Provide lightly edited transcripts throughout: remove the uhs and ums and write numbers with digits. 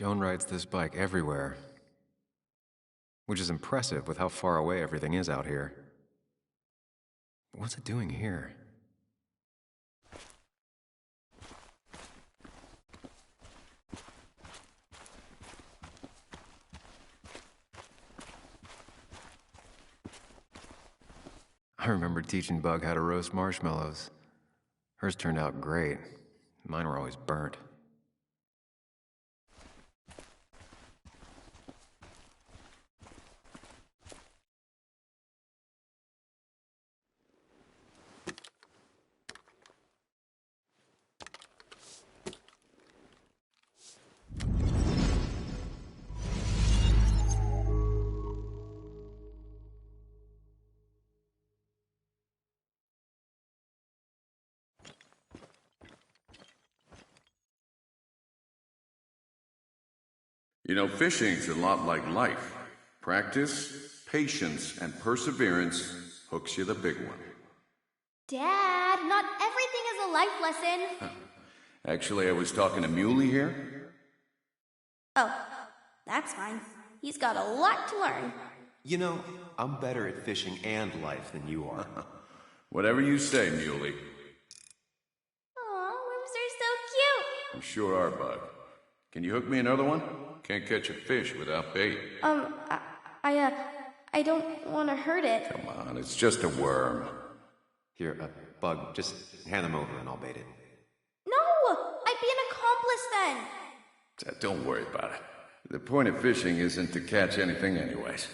Joan rides this bike everywhere, which is impressive with how far away everything is out here. What's it doing here? I remember teaching Bug how to roast marshmallows. Hers turned out great. Mine were always burnt. You know, fishing's a lot like life. Practice, patience, and perseverance hooks you the big one. Dad, not everything is a life lesson. Actually, I was talking to Muley here. Oh, that's fine. He's got a lot to learn. You know, I'm better at fishing and life than you are. Whatever you say, Muley. Aw, worms are so cute. You sure are, Bug. Can you hook me another one? Can't catch a fish without bait. I don't want to hurt it. Come on, it's just a worm. Here, Bug, just hand them over and I'll bait it. No! I'd be an accomplice then. Don't worry about it. The point of fishing isn't to catch anything anyways.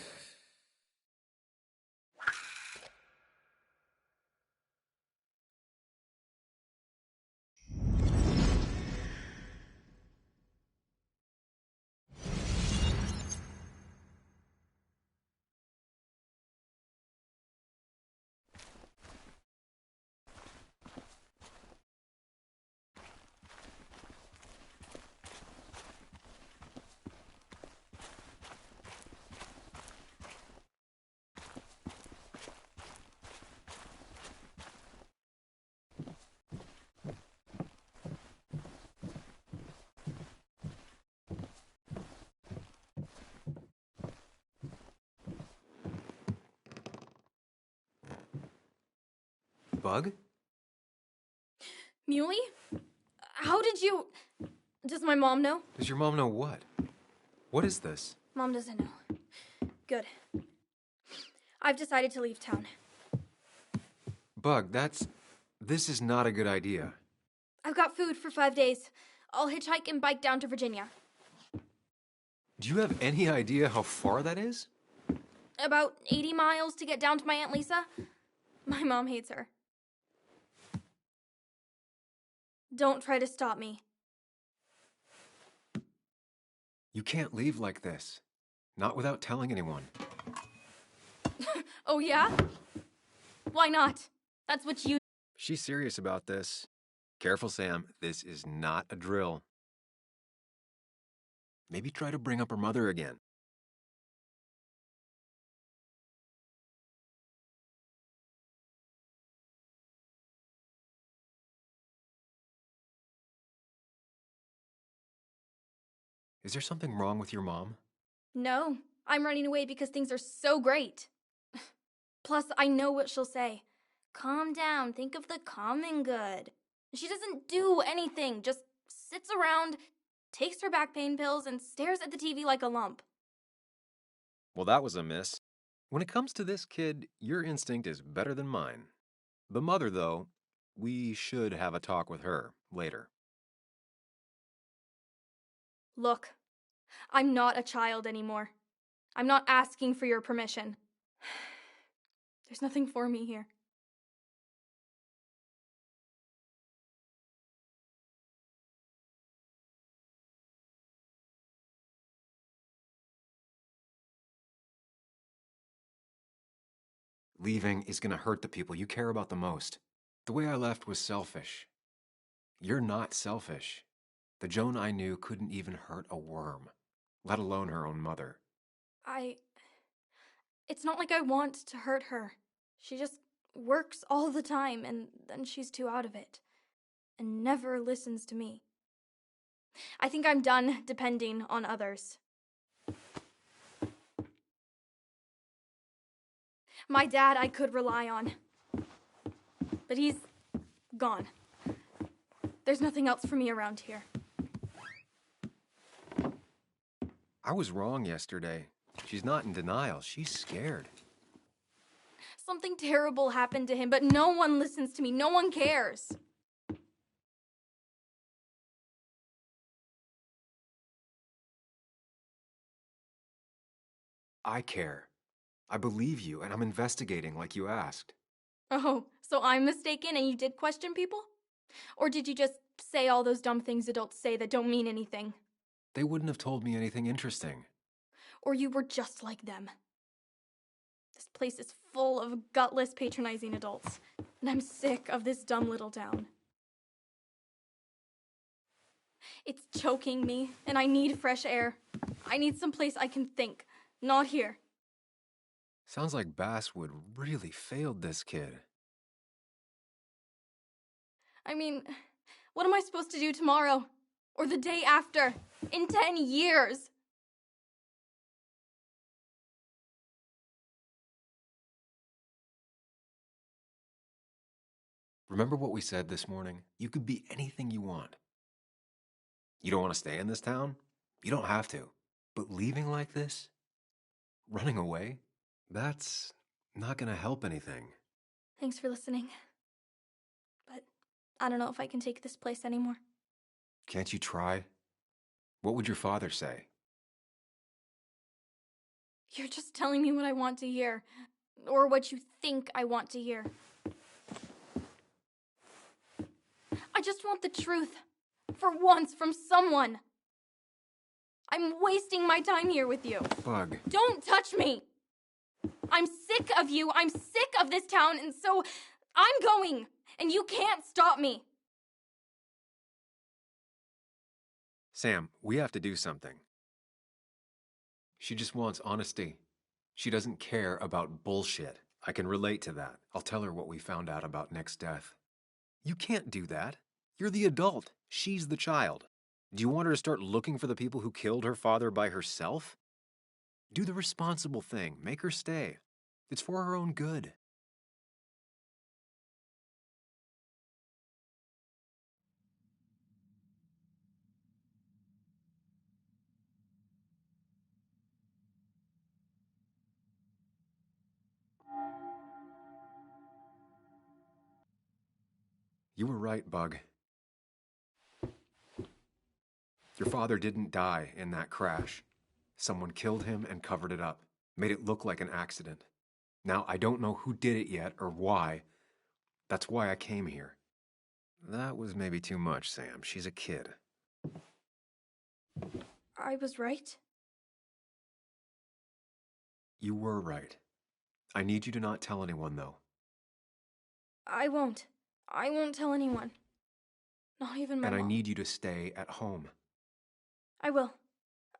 Bug? Muley? How did you... Does my mom know? Does your mom know what? What is this? Mom doesn't know. Good. I've decided to leave town. Bug, this is not a good idea. I've got food for 5 days. I'll hitchhike and bike down to Virginia. Do you have any idea how far that is? About 80 miles to get down to my Aunt Lisa. My mom hates her. Don't try to stop me. You can't leave like this. Not without telling anyone. Oh, yeah? Why not? That's what you... She's serious about this. Careful, Sam. This is not a drill. Maybe try to bring up her mother again. Is there something wrong with your mom? No, I'm running away because things are so great. Plus, I know what she'll say. Calm down, think of the common good. She doesn't do anything, just sits around, takes her back pain pills, and stares at the TV like a lump. Well, that was a miss. When it comes to this kid, your instinct is better than mine. The mother, though, we should have a talk with her later. Look, I'm not a child anymore. I'm not asking for your permission. There's nothing for me here. Leaving is going to hurt the people you care about the most. The way I left was selfish. You're not selfish. The Joan I knew couldn't even hurt a worm, let alone her own mother. It's not like I want to hurt her. She just works all the time, and then she's too out of it. And never listens to me. I think I'm done depending on others. My dad I could rely on, but he's gone. There's nothing else for me around here. I was wrong yesterday. She's not in denial. She's scared. Something terrible happened to him, but no one listens to me. No one cares. I care. I believe you, and I'm investigating like you asked. Oh, so I'm mistaken and you did question people? Or did you just say all those dumb things adults say that don't mean anything? They wouldn't have told me anything interesting. Or you were just like them? This place is full of gutless, patronizing adults, and I'm sick of this dumb little town. It's choking me, and I need fresh air. I need someplace I can think, not here. Sounds like Basswood really failed this kid. I mean, what am I supposed to do tomorrow? Or the day after? In 10 years? Remember what we said this morning? You could be anything you want. You don't want to stay in this town? You don't have to. But leaving like this? Running away? That's not gonna help anything. Thanks for listening. But I don't know if I can take this place anymore. Can't you try? What would your father say? You're just telling me what I want to hear. Or what you think I want to hear. I just want the truth. For once, from someone. I'm wasting my time here with you. Bug. Don't touch me! I'm sick of you, I'm sick of this town, and so I'm going, and you can't stop me. Sam, we have to do something. She just wants honesty. She doesn't care about bullshit. I can relate to that. I'll tell her what we found out about Nick's death. You can't do that. You're the adult. She's the child. Do you want her to start looking for the people who killed her father by herself? Do the responsible thing. Make her stay. It's for her own good. You were right, Bug. Your father didn't die in that crash. Someone killed him and covered it up, made it look like an accident. Now, I don't know who did it yet or why. That's why I came here. That was maybe too much, Sam. She's a kid. I was right? You were right. I need you to not tell anyone, though. I won't. I won't tell anyone. Not even my And mom. I need you to stay at home. I will.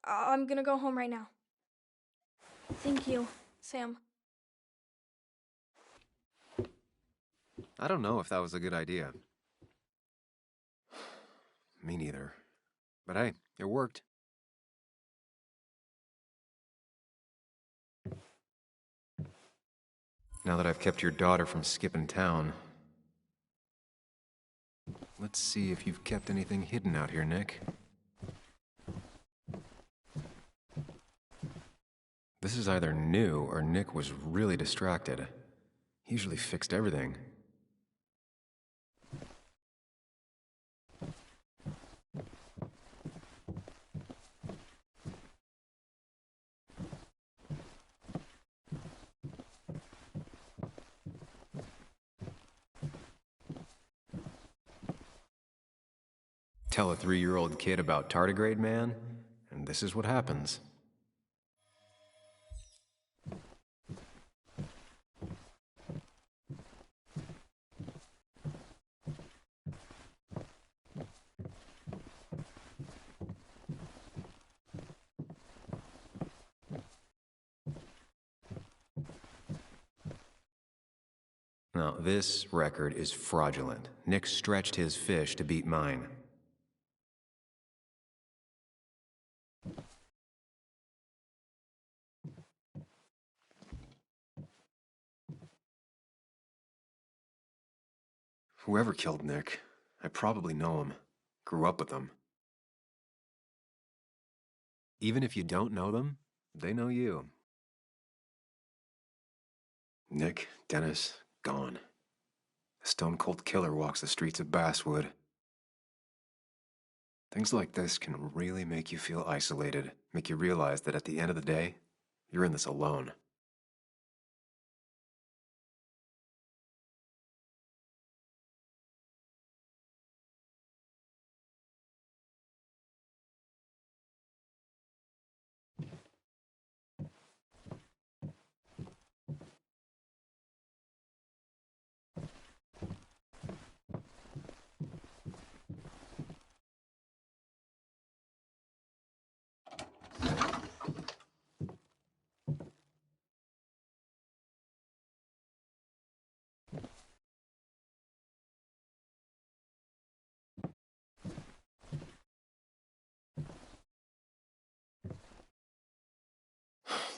I'm gonna go home right now. Thank you, Sam. I don't know if that was a good idea. Me neither. But hey, it worked. Now that I've kept your daughter from skipping town, let's see if you've kept anything hidden out here, Nick. This is either new or Nick was really distracted. He usually fixed everything. Tell a 3-year-old kid about tardigrade man, and this is what happens. Now, this record is fraudulent. Nick stretched his fish to beat mine. Whoever killed Nick, I probably know him. Grew up with him. Even if you don't know them, they know you. Nick, Dennis, gone. A stone-cold killer walks the streets of Basswood. Things like this can really make you feel isolated, make you realize that at the end of the day, you're in this alone.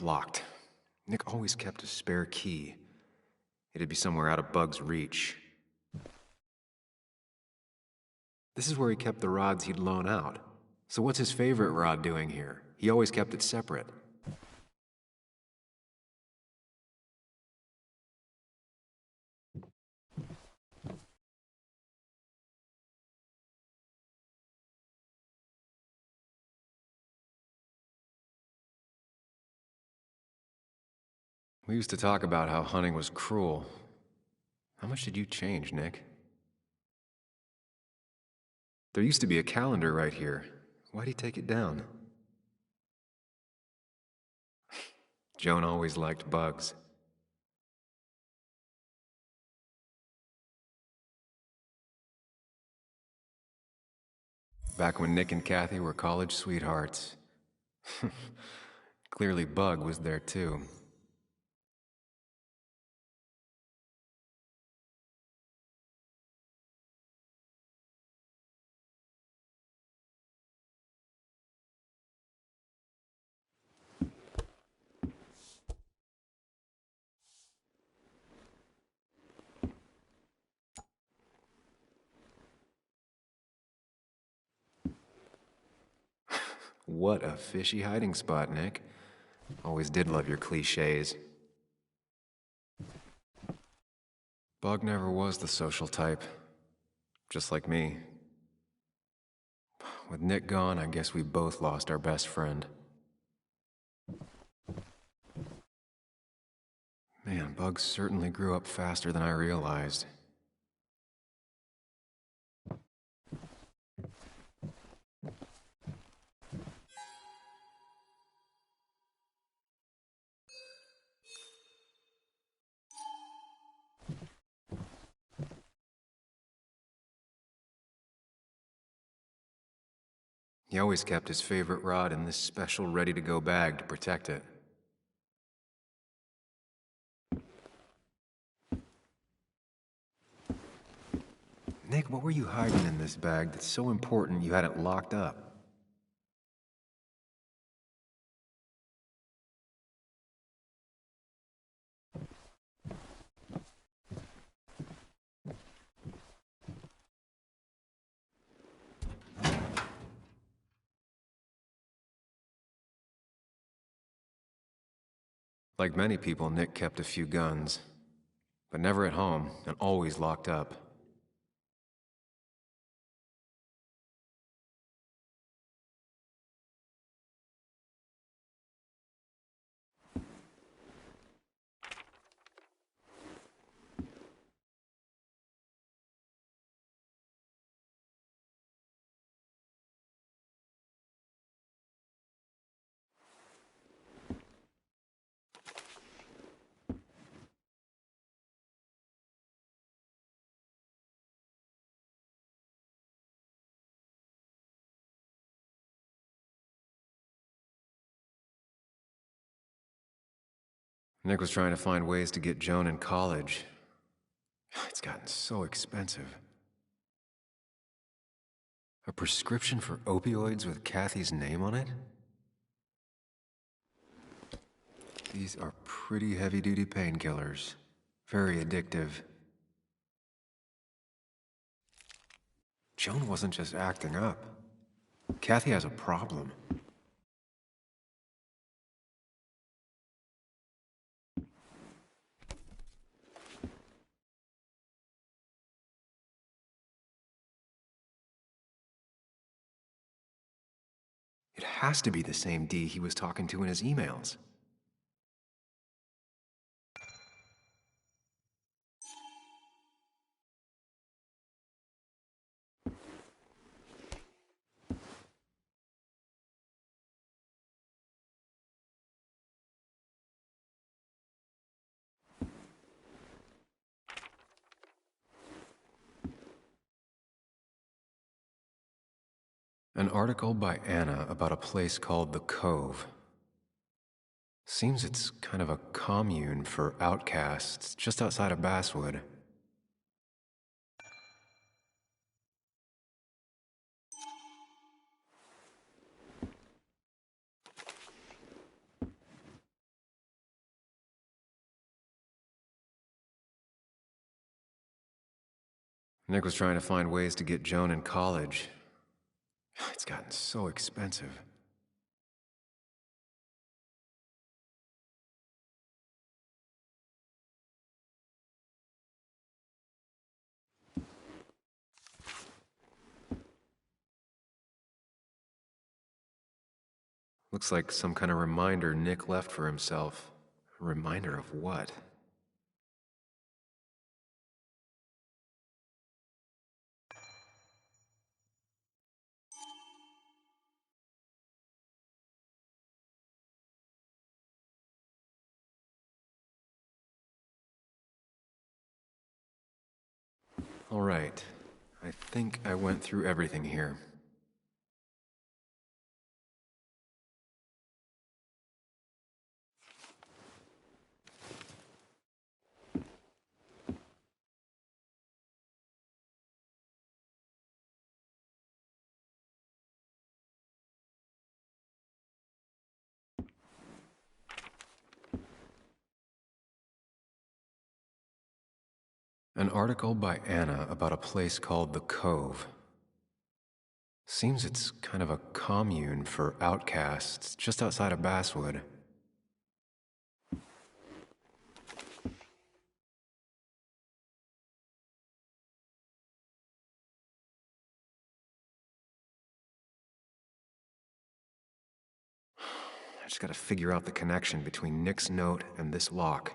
Locked. Nick always kept a spare key. It'd be somewhere out of Bug's reach. This is where he kept the rods he'd loan out. So what's his favorite rod doing here? He always kept it separate. We used to talk about how hunting was cruel. How much did you change, Nick? There used to be a calendar right here. Why'd he take it down? Joan always liked bugs. Back when Nick and Kathy were college sweethearts. Clearly Bug was there too. What a fishy hiding spot, Nick. Always did love your cliches. Bug never was the social type. Just like me. With Nick gone, I guess we both lost our best friend. Man, Bug certainly grew up faster than I realized. He always kept his favorite rod in this special ready-to-go bag to protect it. Nick, what were you hiding in this bag that's so important you had it locked up? Like many people, Nick kept a few guns, but never at home and always locked up. Nick was trying to find ways to get Joan in college. It's gotten so expensive. A prescription for opioids with Kathy's name on it? These are pretty heavy-duty painkillers. Very addictive. Joan wasn't just acting up. Kathy has a problem. It has to be the same D he was talking to in his emails. An article by Anna about a place called The Cove. Seems it's kind of a commune for outcasts just outside of Basswood. Nick was trying to find ways to get Joan in college. It's gotten so expensive. Looks like some kind of reminder Nick left for himself. A reminder of what? All right. I think I went through everything here. An article by Anna about a place called The Cove. Seems it's kind of a commune for outcasts just outside of Basswood. I just gotta figure out the connection between Nick's note and this lock.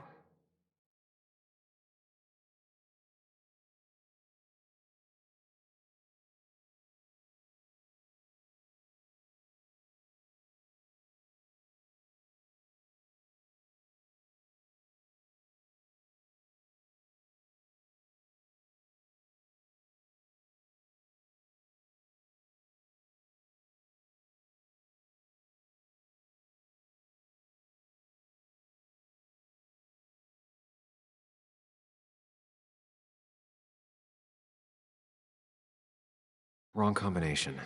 Wrong combination.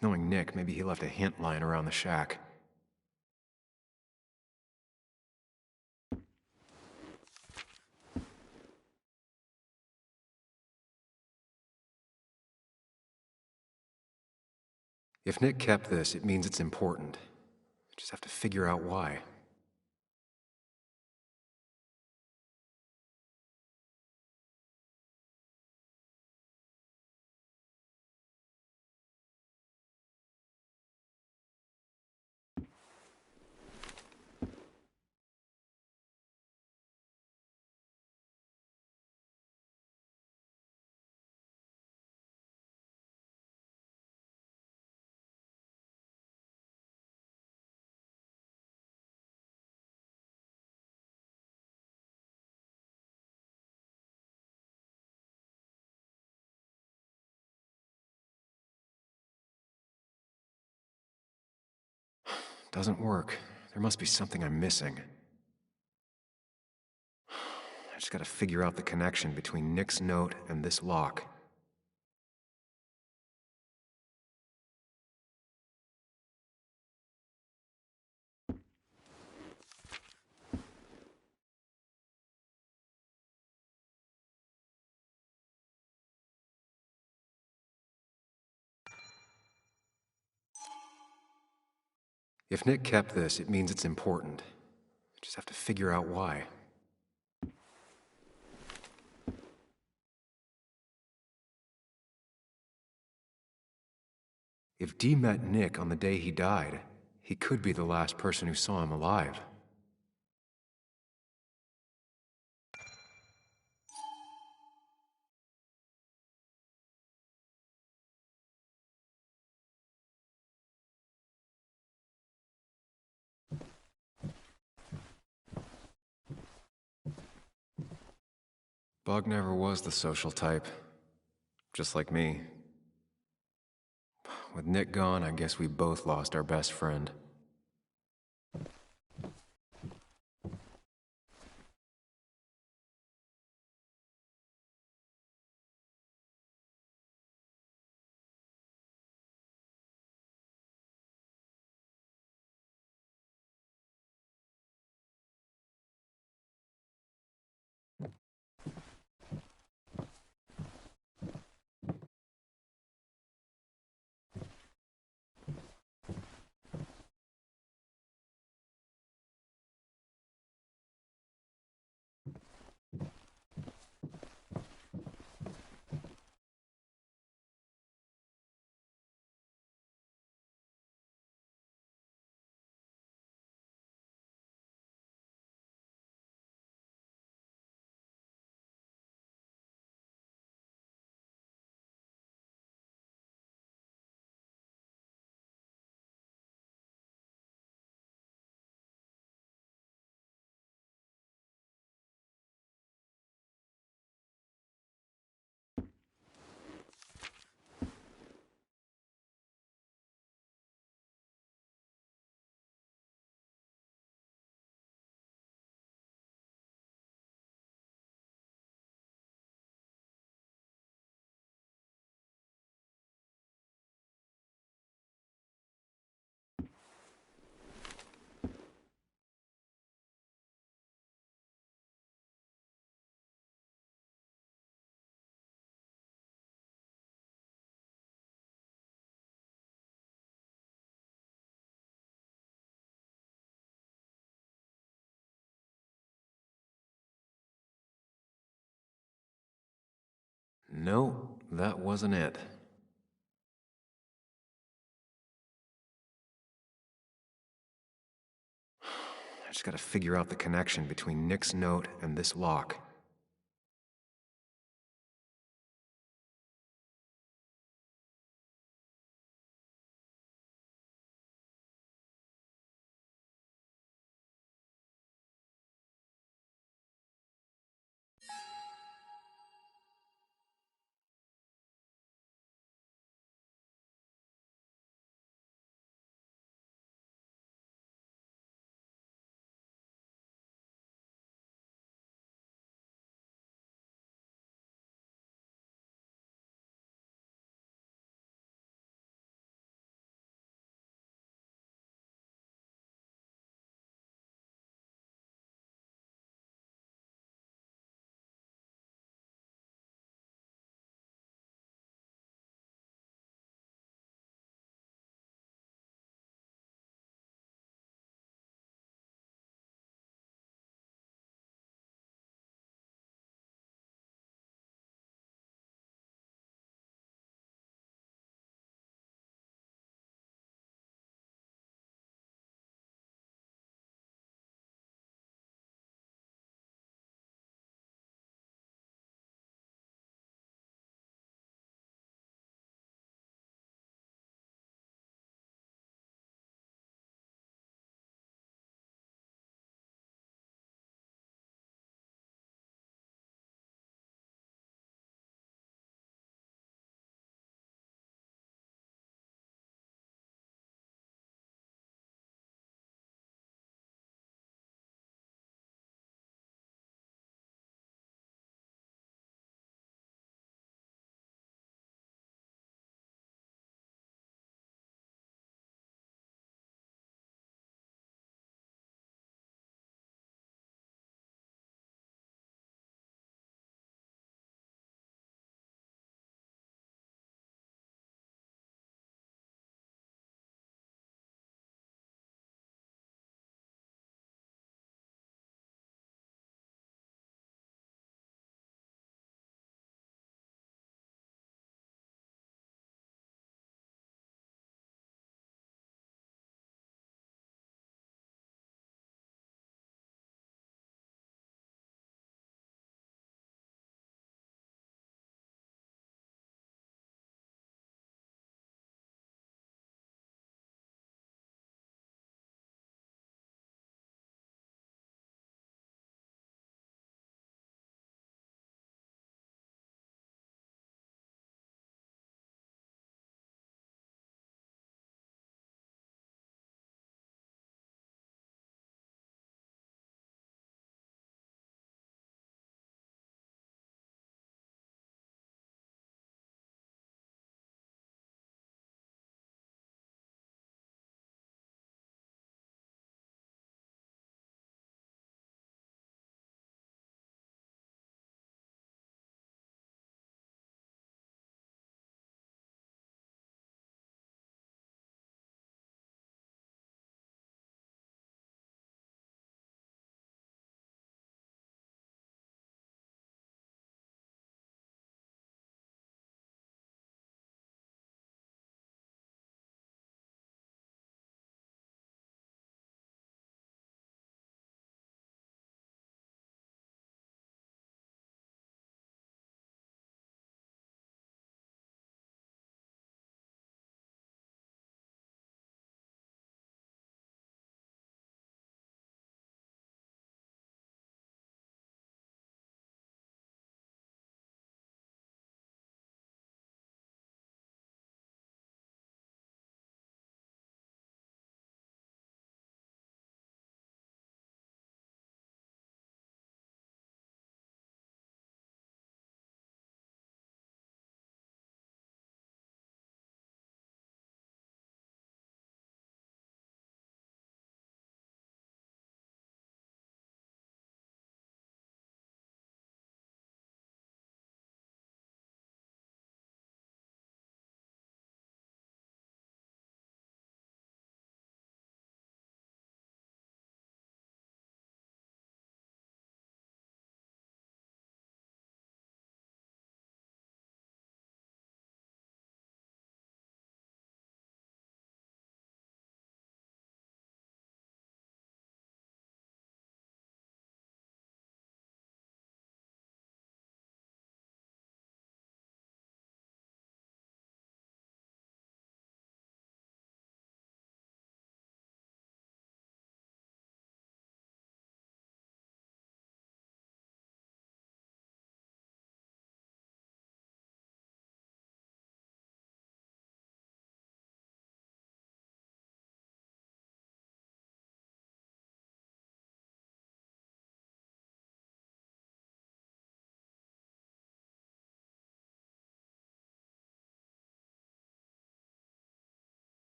Knowing Nick, maybe he left a hint lying around the shack. If Nick kept this, it means it's important. Just have to figure out why. Doesn't work. There must be something I'm missing. I just gotta figure out the connection between Nick's note and this lock. If Nick kept this, it means it's important. I just have to figure out why. If Dee met Nick on the day he died, he could be the last person who saw him alive. Bug never was the social type. Just like me. With Nick gone, I guess we both lost our best friend. No, that wasn't it. I just gotta figure out the connection between Nick's note and this lock.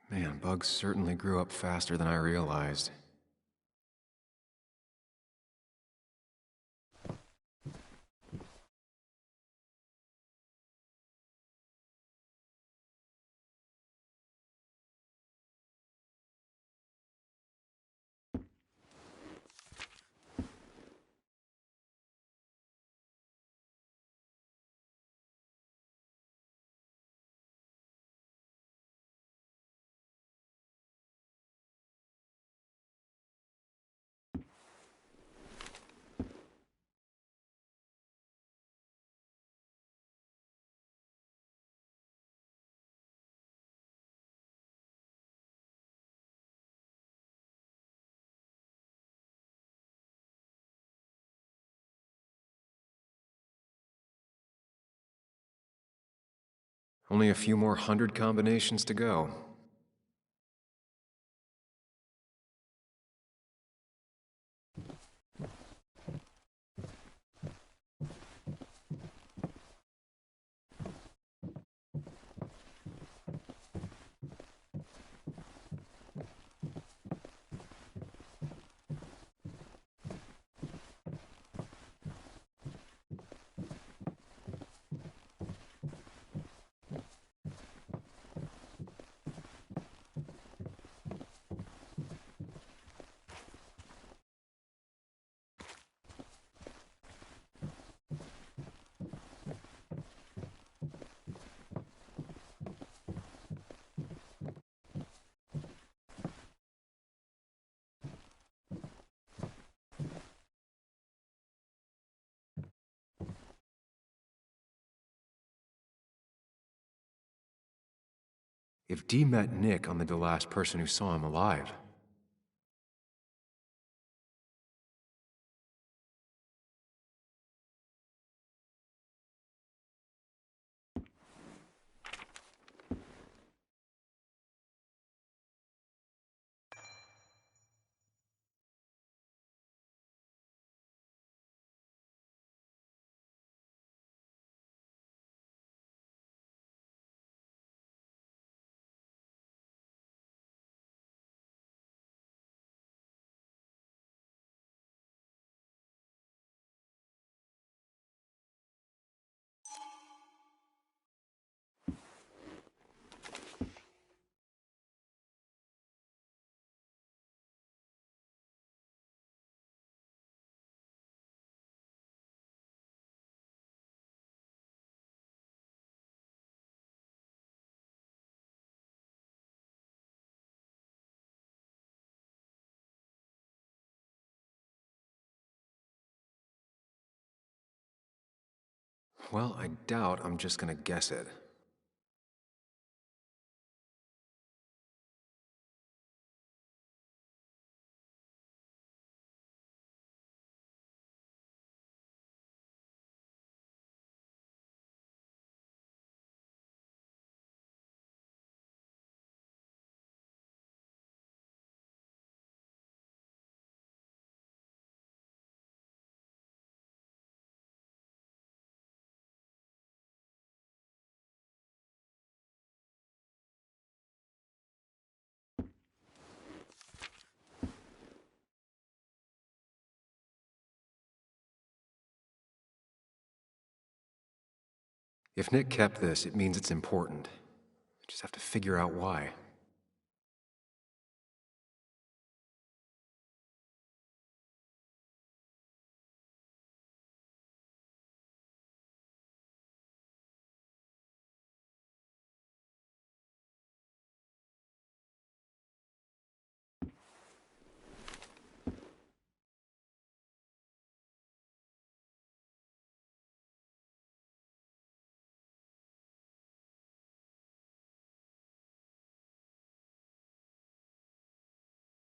Man, Bugs certainly grew up faster than I realized. Only a few more 100 combinations to go. If Dee met Nick on the last person who saw him alive, well, I doubt I'm just gonna guess it. If Nick kept this, it means it's important. I just have to figure out why.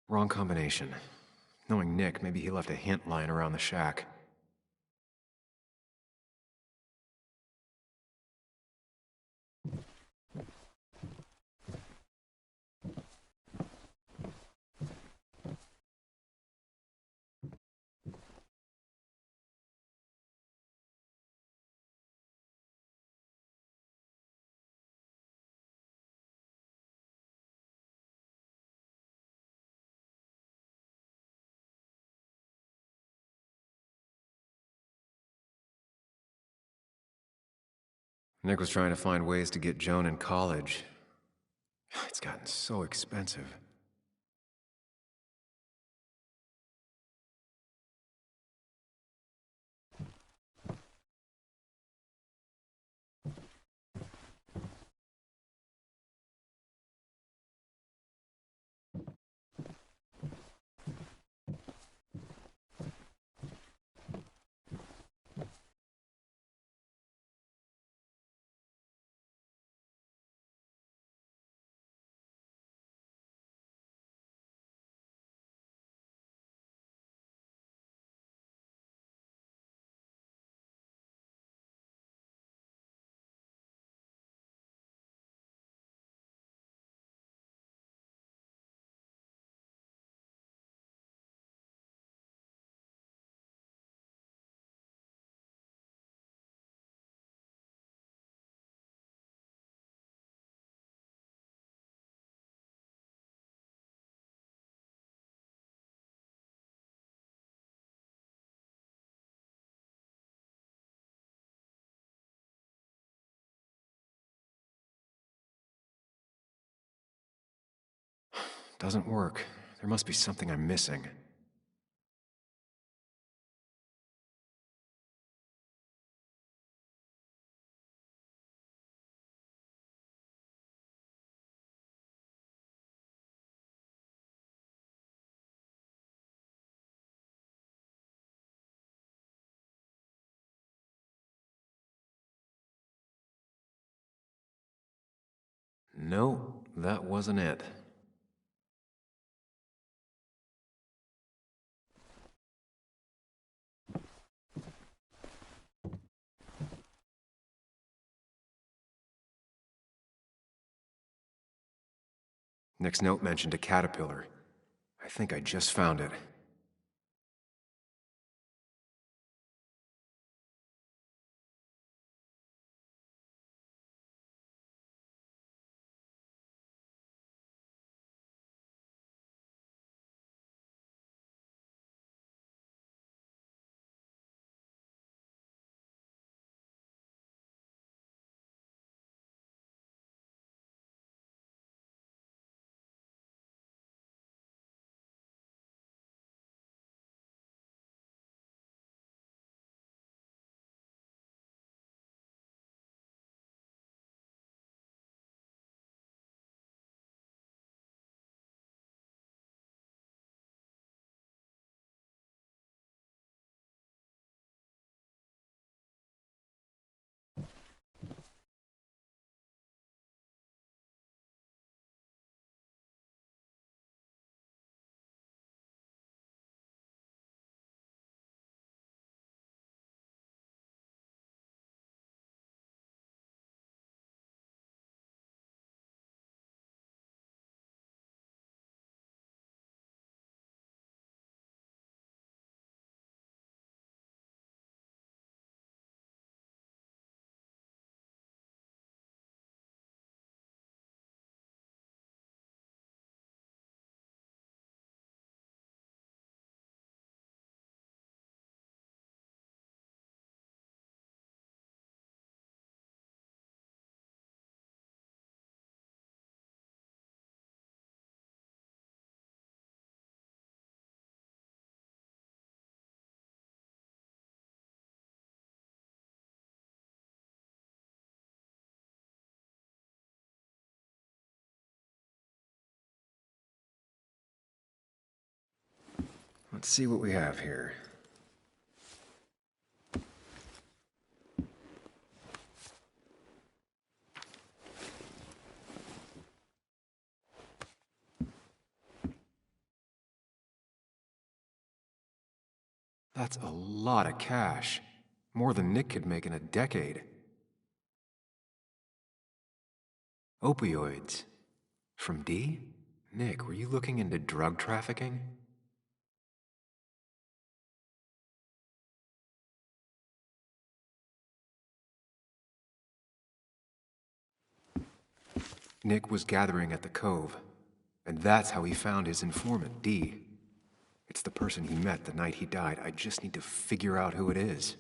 Wrong combination. Knowing Nick, maybe he left a hint lying around the shack. Nick was trying to find ways to get Joan in college. It's gotten so expensive. Doesn't work. There must be something I'm missing. No, that wasn't it. Nick's note mentioned a caterpillar. I think I just found it. Let's see what we have here. That's a lot of cash. More than Nick could make in a decade. Opioids. From D? Nick, were you looking into drug trafficking? Nick was gathering at the Cove, and that's how he found his informant, D. It's the person he met the night he died. I just need to figure out who it is.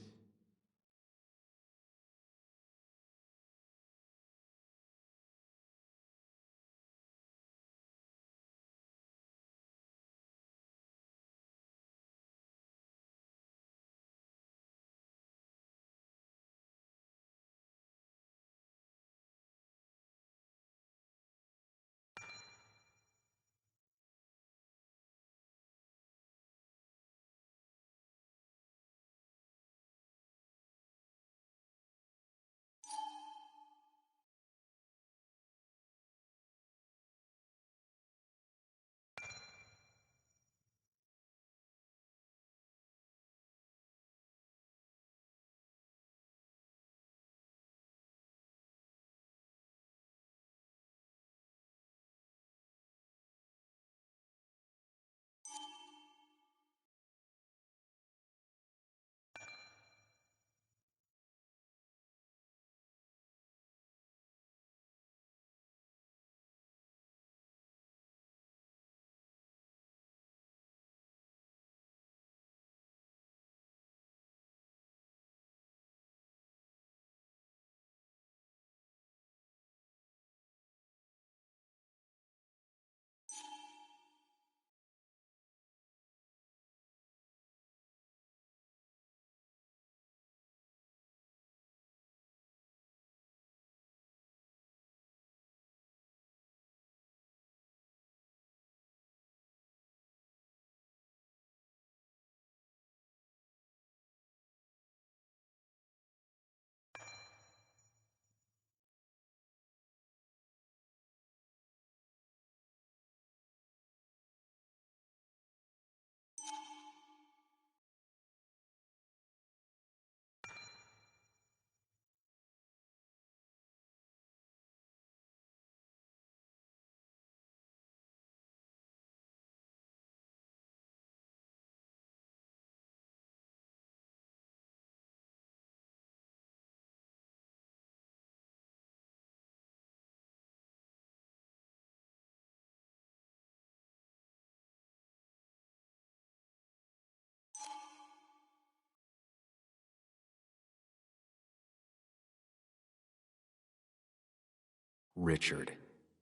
Richard,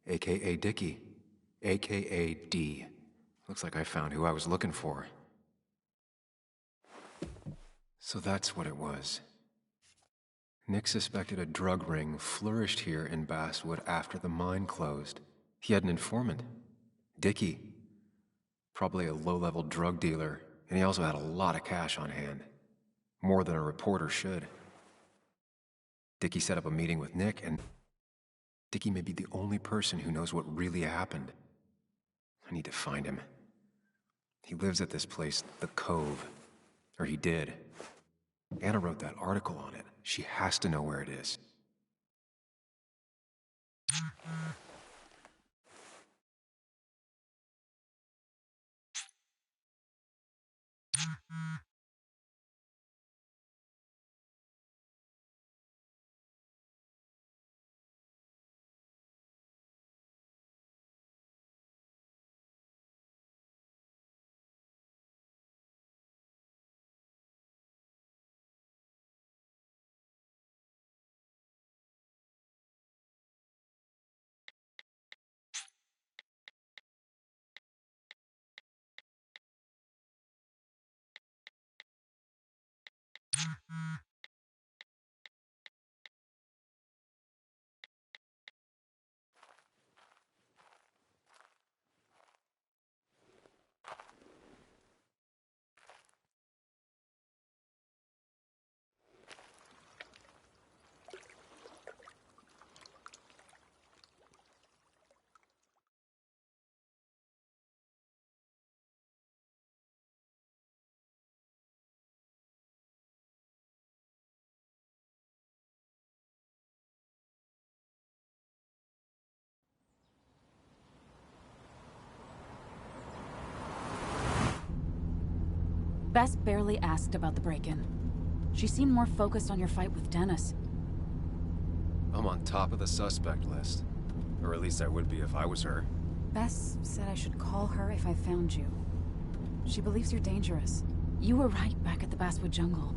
a.k.a. Dickie, a.k.a. D. Looks like I found who I was looking for. So that's what it was. Nick suspected a drug ring flourished here in Basswood after the mine closed. He had an informant, Dickie. Probably a low-level drug dealer, and he also had a lot of cash on hand. More than a reporter should. Dickie set up a meeting with Nick, and Dickie may be the only person who knows what really happened. I need to find him. He lives at this place, The Cove. Or he did. Anna wrote that article on it. She has to know where it is. Bess barely asked about the break-in. She seemed more focused on your fight with Dennis. I'm on top of the suspect list. Or at least I would be if I was her. Bess said I should call her if I found you. She believes you're dangerous. You were right back at the Basswood jungle.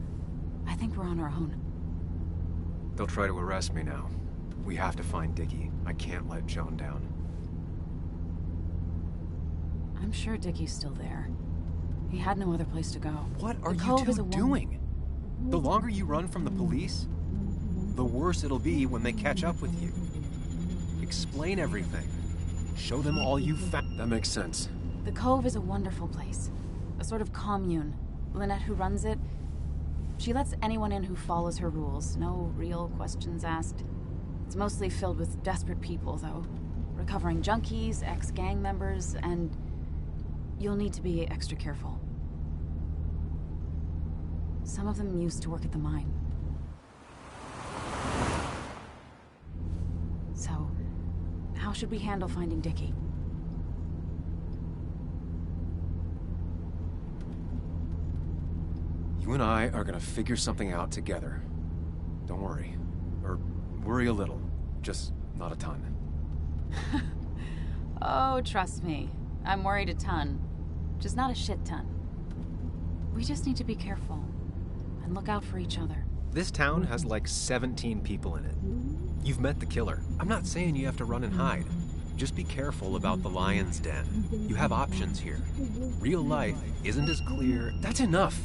I think we're on our own. They'll try to arrest me now. We have to find Dickie. I can't let Joan down. I'm sure Dickie's still there. He had no other place to go. What are The you Cove two is a doing? The longer you run from the police, the worse it'll be when they catch up with you. Explain everything. Show them all you found. That makes sense. The Cove is a wonderful place. A sort of commune. Lynette, who runs it, she lets anyone in who follows her rules. No real questions asked. It's mostly filled with desperate people, though. Recovering junkies, ex-gang members, and you'll need to be extra careful. Some of them used to work at the mine. So, how should we handle finding Dickie? You and I are gonna figure something out together. Don't worry. Or worry a little. Just not a ton. Oh, trust me. I'm worried a ton. Just not a shit ton. We just need to be careful. And look out for each other. This town has like 17 people in it. You've met the killer. I'm not saying you have to run and hide. Just be careful about the lion's den. You have options here. Real life isn't as clear. That's enough.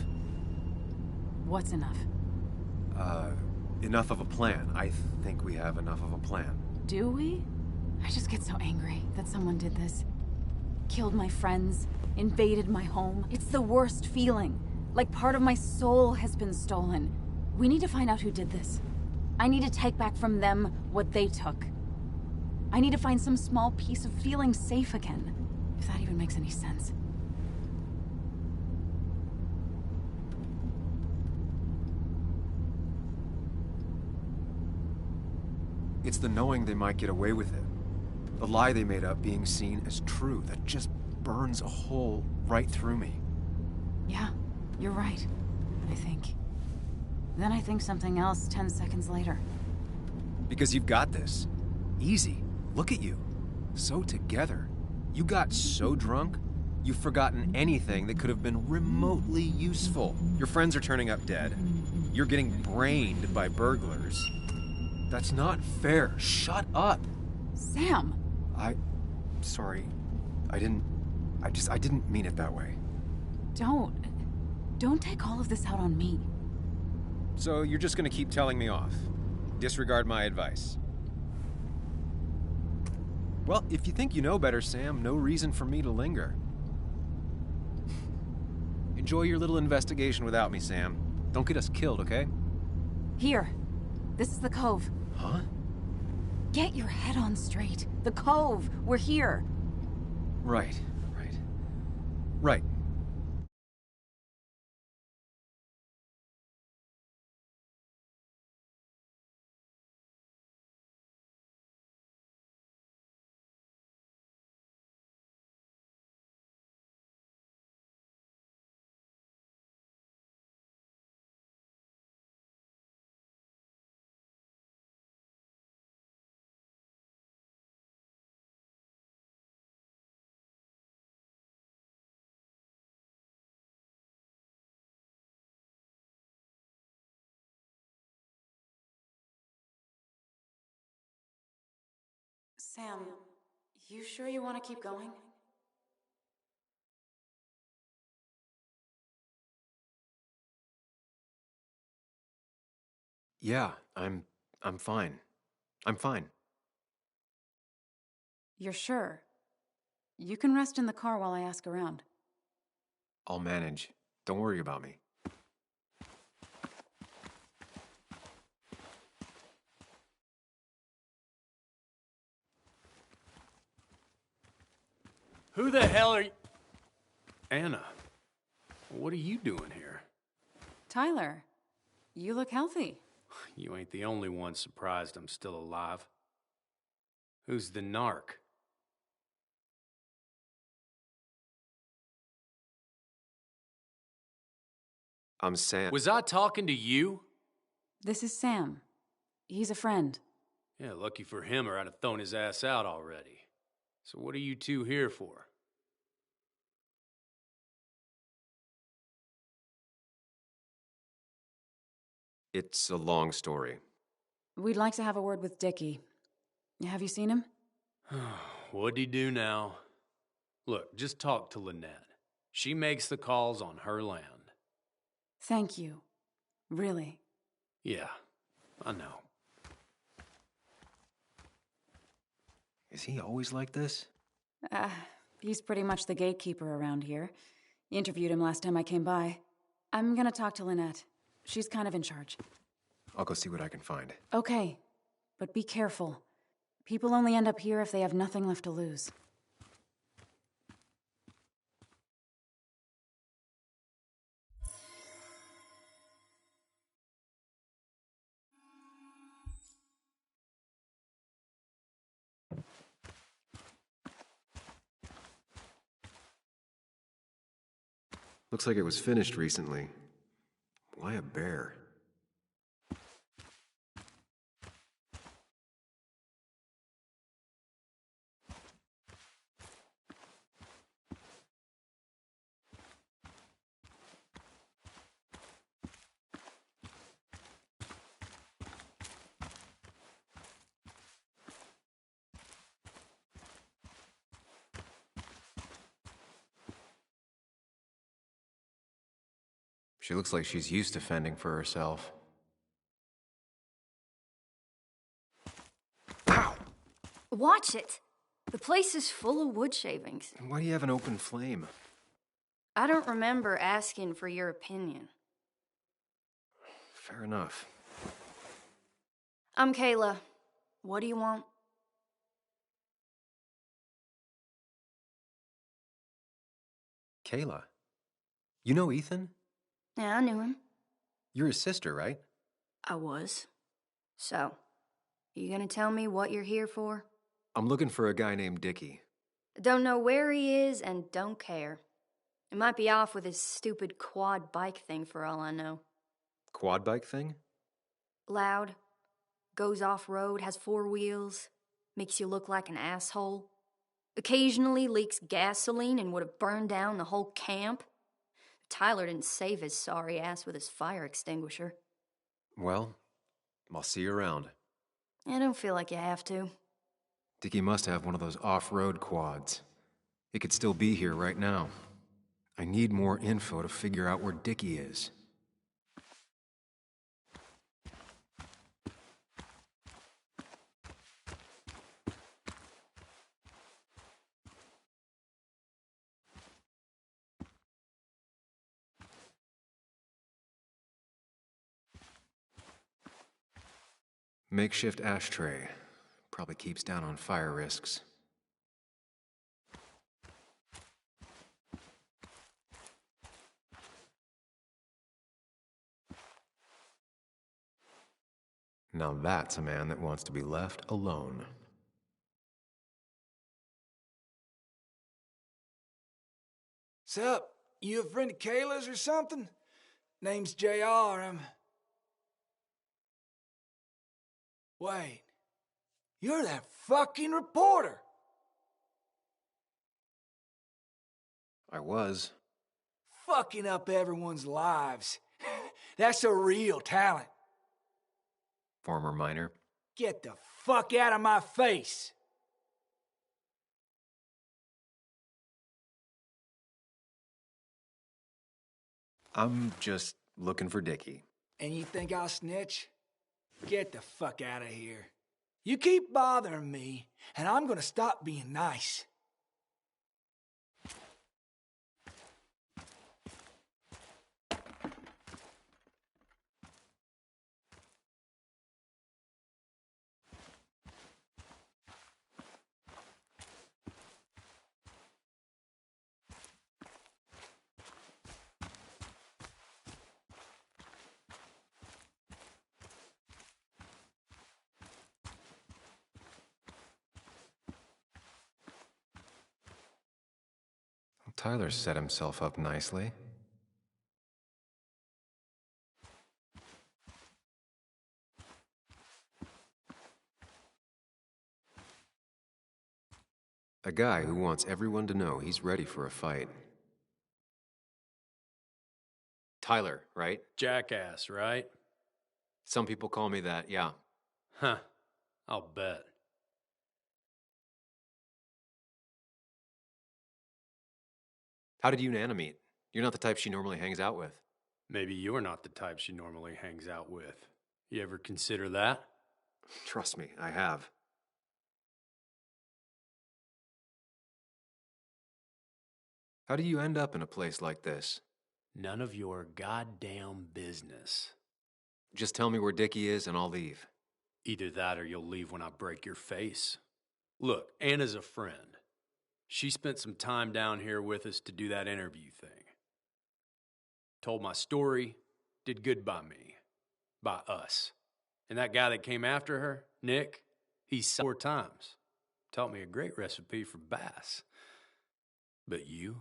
What's enough? Enough of a plan. I think we have enough of a plan. Do we? I just get so angry that someone did this. Killed my friends, invaded my home. It's the worst feeling. Like part of my soul has been stolen. We need to find out who did this. I need to take back from them what they took. I need to find some small piece of feeling safe again. If that even makes any sense. It's the knowing they might get away with it. The lie they made up being seen as true that just burns a hole right through me. Yeah, you're right, I think. Then I think something else 10 seconds later. Because you've got this. Easy. Look at you. So together. You got so drunk, you've forgotten anything that could have been remotely useful. Your friends are turning up dead. You're getting brained by burglars. That's not fair. Shut up. Sam! Sorry. I didn't mean it that way. Don't take all of this out on me. So you're just gonna keep telling me off? Disregard my advice? Well, if you think you know better, Sam, no reason for me to linger. Enjoy your little investigation without me, Sam. Don't get us killed, okay? Here. This is the Cove. Huh? Get your head on straight. The Cove! We're here! Right. Right. Sam, you sure you want to keep going? Yeah, I'm fine. I'm fine. You're sure? You can rest in the car while I ask around. I'll manage. Don't worry about me. Who the hell are you? Anna, what are you doing here? Tyler, you look healthy. You ain't the only one surprised I'm still alive. Who's the narc? I'm Sam. Was I talking to you? This is Sam. He's a friend. Yeah, lucky for him or I'd have thrown his ass out already. So what are you two here for? It's a long story. We'd like to have a word with Dickie. Have you seen him? What'd he do now? Look, just talk to Lynette. She makes the calls on her land. Thank you. Really. Yeah, I know. Is he always like this? He's pretty much the gatekeeper around here. Interviewed him last time I came by. I'm gonna talk to Lynette. She's kind of in charge. I'll go see what I can find. Okay, but be careful. People only end up here if they have nothing left to lose. Looks like it was finished recently. Why a bear? She looks like she's used to fending for herself. Ow! Watch it! The place is full of wood shavings. And why do you have an open flame? I don't remember asking for your opinion. Fair enough. I'm Kayla. What do you want? Kayla. You know Ethan? Yeah, I knew him. You're his sister, right? I was. So, you gonna tell me what you're here for? I'm looking for a guy named Dickie. Don't know where he is and don't care. He might be off with his stupid quad bike thing for all I know. Quad bike thing? Loud, goes off-road, has 4 wheels, makes you look like an asshole. Occasionally leaks gasoline and would have burned down the whole camp. Tyler didn't save his sorry ass with his fire extinguisher. Well, I'll see you around. I don't feel like you have to. Dickie must have one of those off-road quads. It could still be here right now. I need more info to figure out where Dickie is. Makeshift ashtray. Probably keeps down on fire risks. Now that's a man that wants to be left alone. Sup? You a friend of Kayla's or something? Name's JR. Wait. You're that fucking reporter! I was. Fucking up everyone's lives. That's a real talent. Former miner. Get the fuck out of my face! I'm just looking for Dickie. And you think I'll snitch? Get the fuck out of here. You keep bothering me, and I'm gonna stop being nice. Tyler set himself up nicely. A guy who wants everyone to know he's ready for a fight. Tyler, right? Jackass, right? Some people call me that, yeah. Huh. I'll bet. How did you and Anna meet? You're not the type she normally hangs out with. Maybe you're not the type she normally hangs out with. You ever consider that? Trust me, I have. How do you end up in a place like this? None of your goddamn business. Just tell me where Dickie is and I'll leave. Either that or you'll leave when I break your face. Look, Anna's a friend. She spent some time down here with us to do that interview thing. Told my story, did good by me, by us. And that guy that came after her, Nick, he's 4 times. Taught me a great recipe for bass. But you're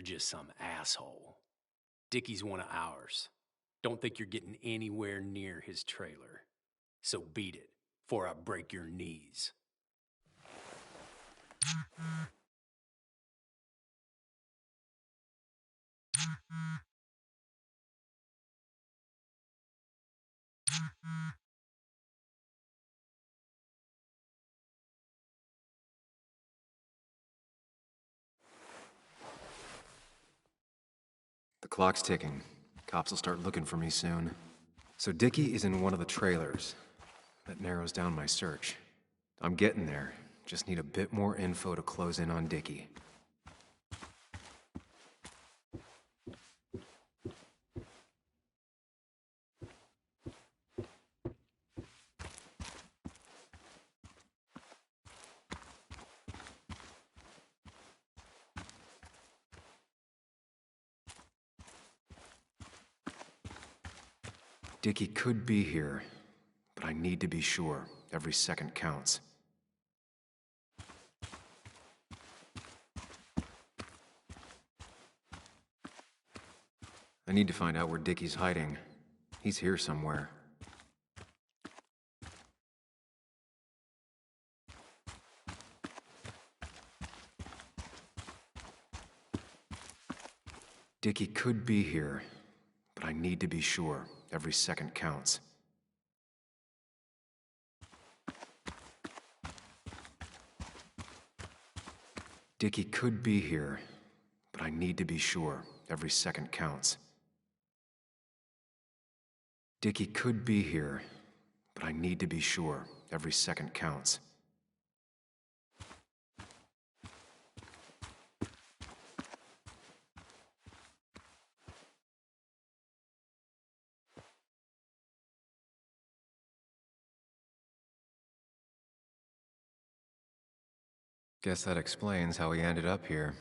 just some asshole. Dickie's one of ours. Don't think you're getting anywhere near his trailer. So beat it, before I break your knees. The clock's ticking. Cops will start looking for me soon. So Dickie is in one of the trailers. That narrows down my search. I'm getting there. Just need a bit more info to close in on Dickie. Dickie could be here, but I need to be sure. Every second counts. I need to find out where Dickie's hiding. He's here somewhere. Dickie could be here, but I need to be sure. Every second counts. Dickie could be here, but I need to be sure. Every second counts. Dickie could be here, but I need to be sure. Every second counts. Guess that explains how he ended up here.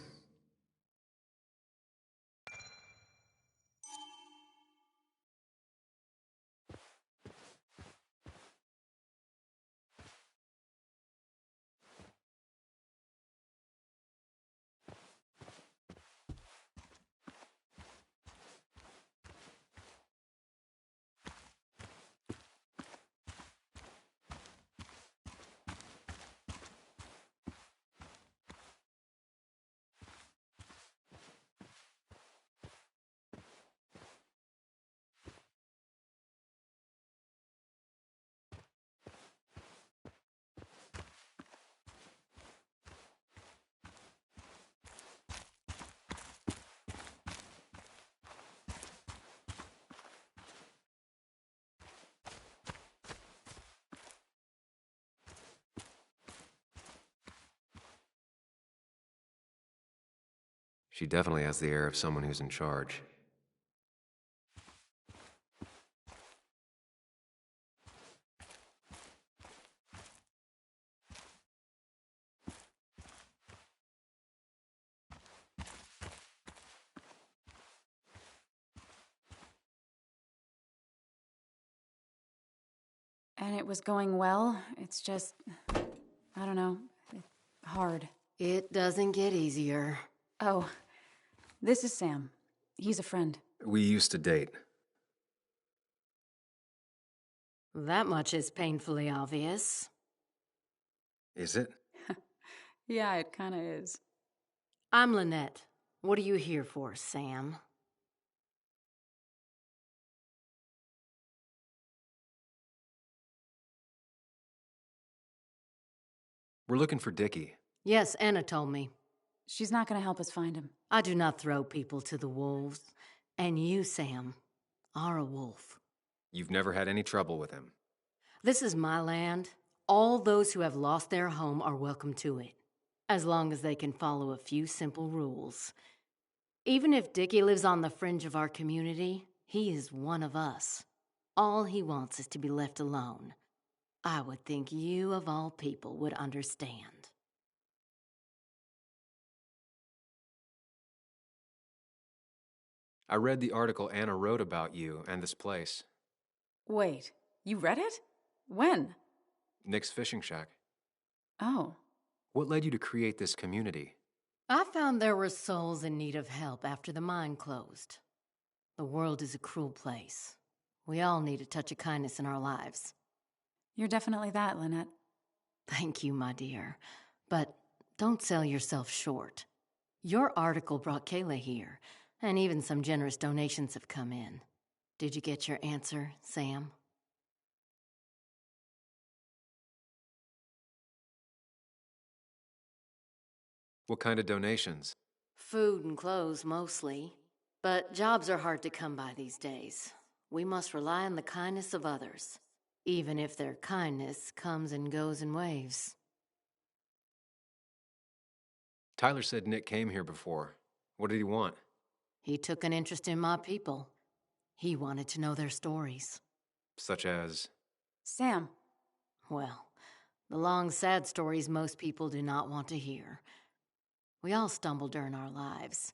She definitely has the air of someone who's in charge. And it was going well. It's just, I don't know, hard. It doesn't get easier. Oh, this is Sam. He's a friend. We used to date. That much is painfully obvious. Is it? Yeah, it kind of is. I'm Lynette. What are you here for, Sam? We're looking for Dickie. Yes, Anna told me. She's not going to help us find him. I do not throw people to the wolves. And you, Sam, are a wolf. You've never had any trouble with him. This is my land. All those who have lost their home are welcome to it, as long as they can follow a few simple rules. Even if Dickie lives on the fringe of our community, he is one of us. All he wants is to be left alone. I would think you, of all people, would understand. I read the article Anna wrote about you and this place. Wait, you read it? When? Nick's Fishing Shack. Oh. What led you to create this community? I found there were souls in need of help after the mine closed. The world is a cruel place. We all need a touch of kindness in our lives. You're definitely that, Lynette. Thank you, my dear. But don't sell yourself short. Your article brought Kayla here, and even some generous donations have come in. Did you get your answer, Sam? What kind of donations? Food and clothes, mostly. But jobs are hard to come by these days. We must rely on the kindness of others, even if their kindness comes and goes in waves. Tyler said Nick came here before. What did he want? He took an interest in my people. He wanted to know their stories. Such as? Sam. Well, the long, sad stories most people do not want to hear. We all stumble during our lives.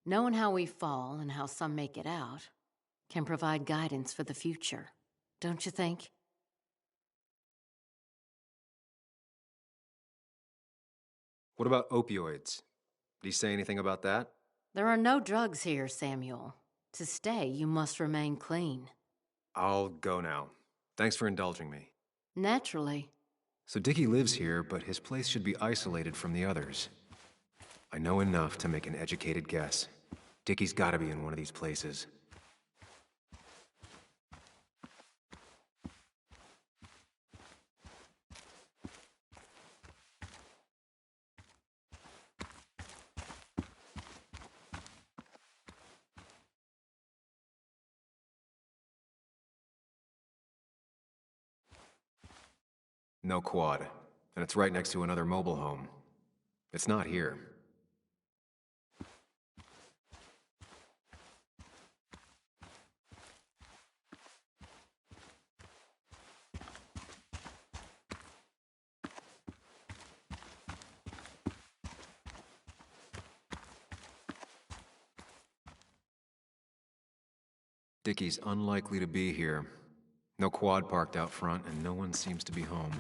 Knowing how we fall and how some make it out can provide guidance for the future, don't you think? What about opioids? Did he say anything about that? There are no drugs here, Samuel. To stay, you must remain clean. I'll go now. Thanks for indulging me. Naturally. So Dickie lives here, but his place should be isolated from the others. I know enough to make an educated guess. Dickie's gotta be in one of these places. No quad. And it's right next to another mobile home. It's not here. Dickie's unlikely to be here. No quad parked out front, and no one seems to be home.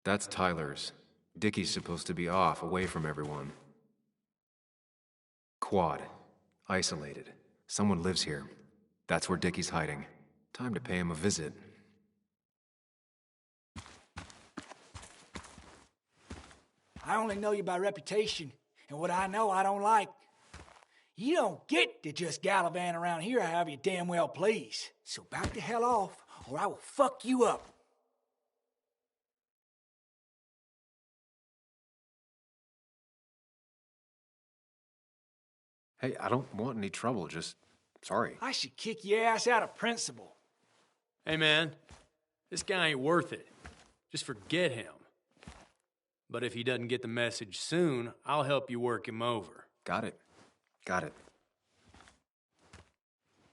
That's Tyler's. Dickie's supposed to be off, away from everyone. Quad. Isolated. Someone lives here. That's where Dickie's hiding. Time to pay him a visit. I only know you by reputation, and what I know I don't like. You don't get to just gallivant around here however you damn well please. So back the hell off, or I will fuck you up. Hey, I don't want any trouble, just... sorry. I should kick your ass out of principle. Hey, man, this guy ain't worth it. Just forget him. But if he doesn't get the message soon, I'll help you work him over. Got it. Got it.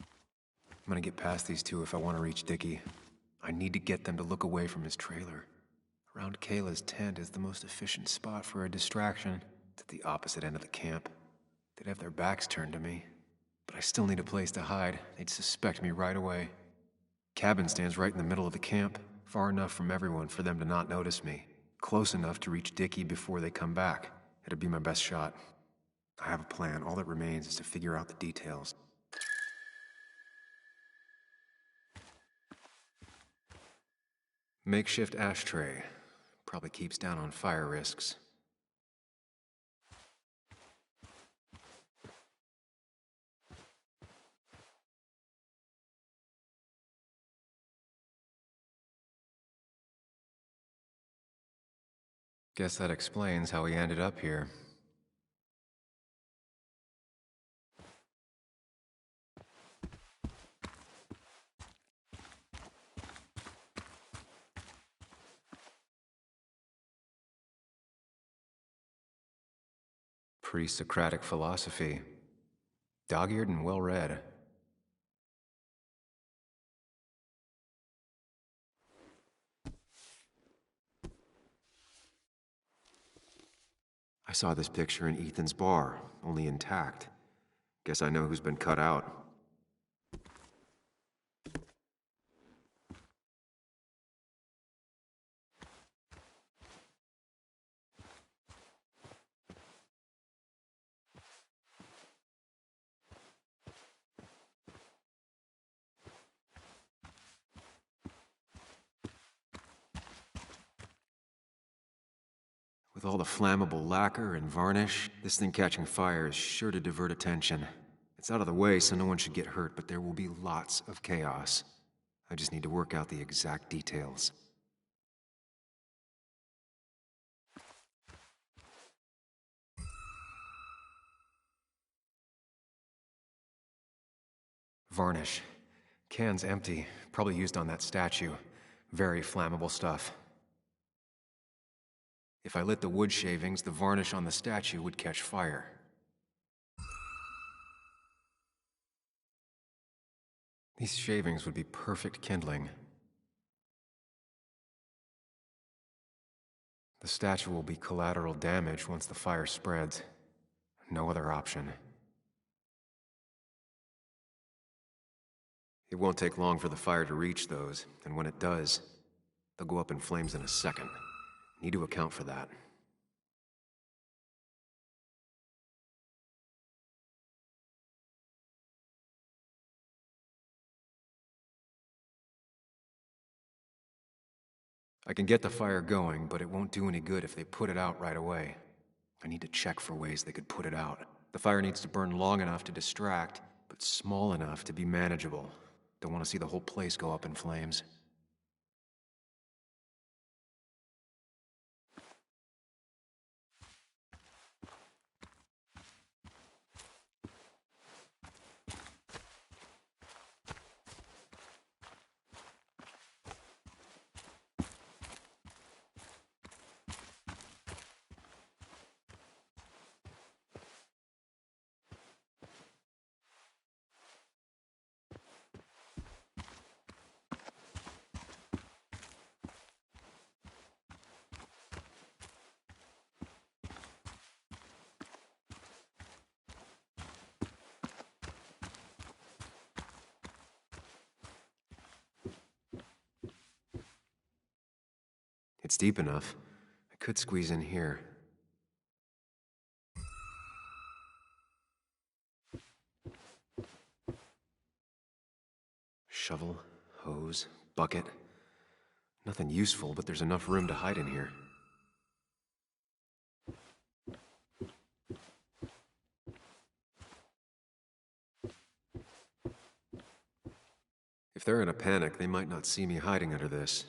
I'm gonna get past these two if I want to reach Dickie. I need to get them to look away from his trailer. Around Kayla's tent is the most efficient spot for a distraction. It's at the opposite end of the camp. They'd have their backs turned to me. But I still need a place to hide. They'd suspect me right away. Cabin stands right in the middle of the camp, far enough from everyone for them to not notice me. Close enough to reach Dickie before they come back. It'd be my best shot. I have a plan. All that remains is to figure out the details. Makeshift ashtray. Probably keeps down on fire risks. Guess that explains how he ended up here. Pre-Socratic philosophy. Dog-eared and well-read. I saw this picture in Ethan's bar, only intact. Guess I know who's been cut out. With all the flammable lacquer and varnish, this thing catching fire is sure to divert attention. It's out of the way, so no one should get hurt, but there will be lots of chaos. I just need to work out the exact details. Varnish. Can's empty. Probably used on that statue. Very flammable stuff. If I lit the wood shavings, the varnish on the statue would catch fire. These shavings would be perfect kindling. The statue will be collateral damage once the fire spreads. No other option. It won't take long for the fire to reach those, and when it does, they'll go up in flames in a second. Need to account for that. I can get the fire going, but it won't do any good if they put it out right away. I need to check for ways they could put it out. The fire needs to burn long enough to distract, but small enough to be manageable. Don't want to see the whole place go up in flames. It's deep enough. I could squeeze in here. Shovel, hose, bucket. Nothing useful, but there's enough room to hide in here. If they're in a panic, they might not see me hiding under this.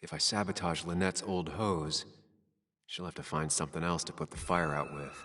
If I sabotage Lynette's old hose, she'll have to find something else to put the fire out with.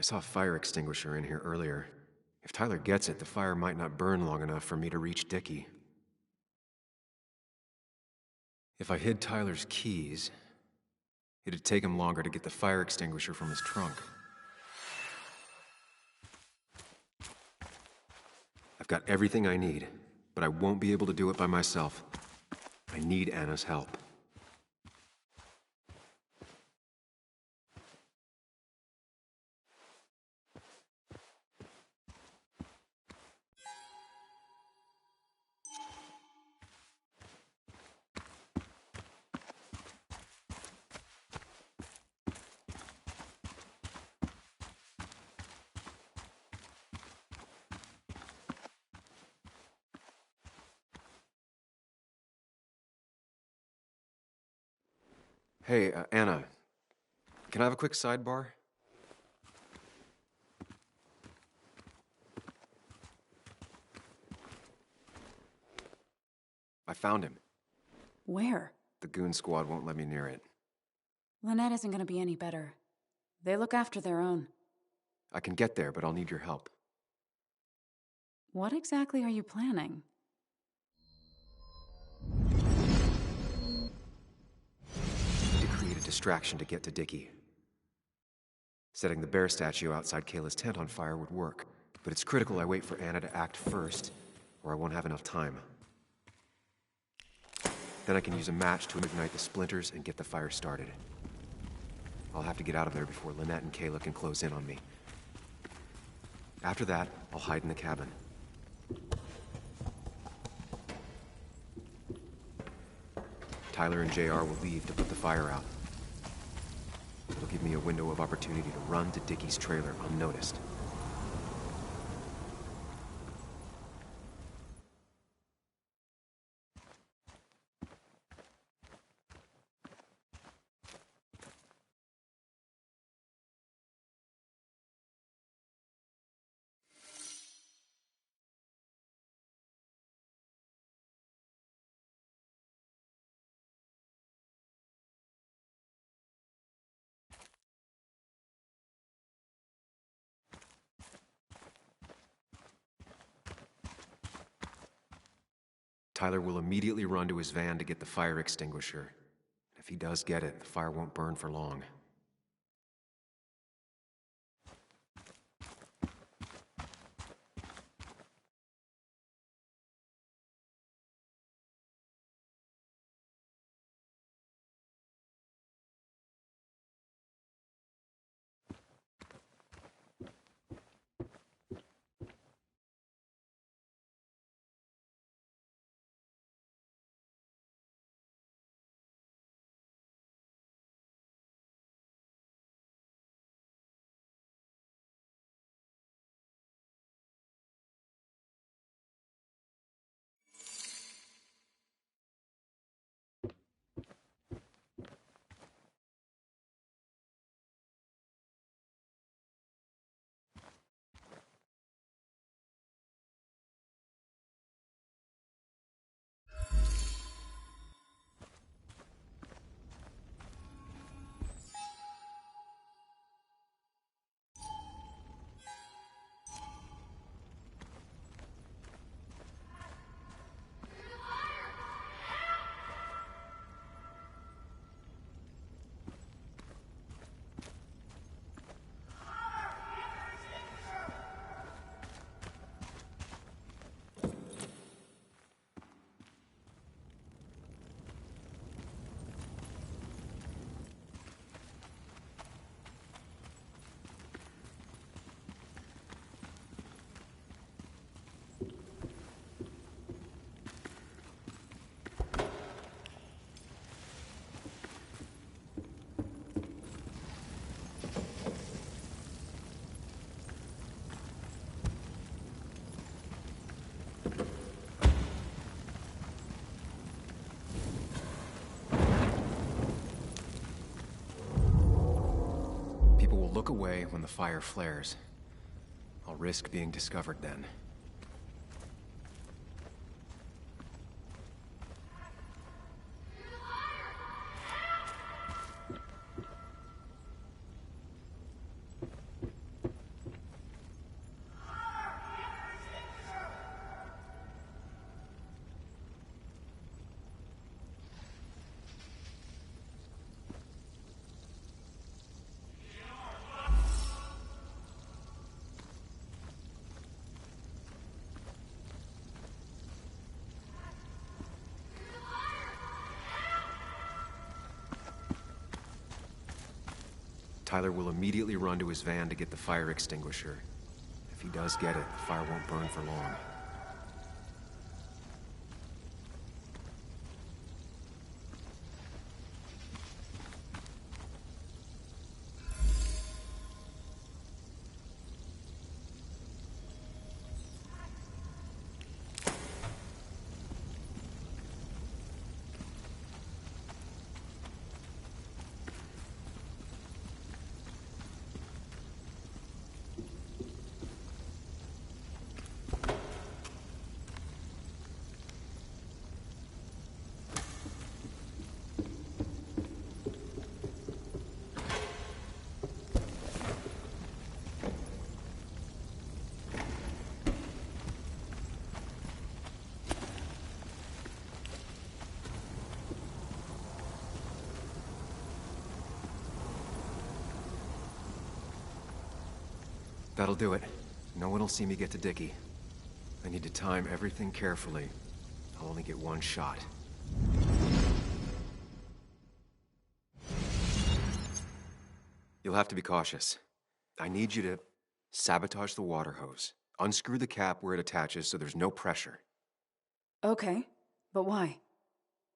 saw a fire extinguisher in here earlier. If Tyler gets it, the fire might not burn long enough for me to reach Dickie. If I hid Tyler's keys, it'd take him longer to get the fire extinguisher from his trunk. I've got everything I need, but I won't be able to do it by myself. I need Anna's help. Hey, Anna, can I have a quick sidebar? I found him. Where? The goon squad won't let me near it. Lynette isn't gonna be any better. They look after their own. I can get there, but I'll need your help. What exactly are you planning? To create a distraction to get to Dickie. Setting the bear statue outside Kayla's tent on fire would work, but it's critical I wait for Anna to act first, or I won't have enough time. Then I can use a match to ignite the splinters and get the fire started. I'll have to get out of there before Lynette and Kayla can close in on me. After that, I'll hide in the cabin. Tyler and JR will leave to put the fire out. It'll give me a window of opportunity to run to Dickie's trailer unnoticed. Tyler will immediately run to his van to get the fire extinguisher. If he does get it, the fire won't burn for long. People will look away when the fire flares. I'll risk being discovered then. Tyler will immediately run to his van to get the fire extinguisher. If he does get it, the fire won't burn for long. That'll do it. No one will see me get to Dickie. I need to time everything carefully. I'll only get one shot. You'll have to be cautious. I need you to sabotage the water hose. Unscrew the cap where it attaches so there's no pressure. Okay, but why?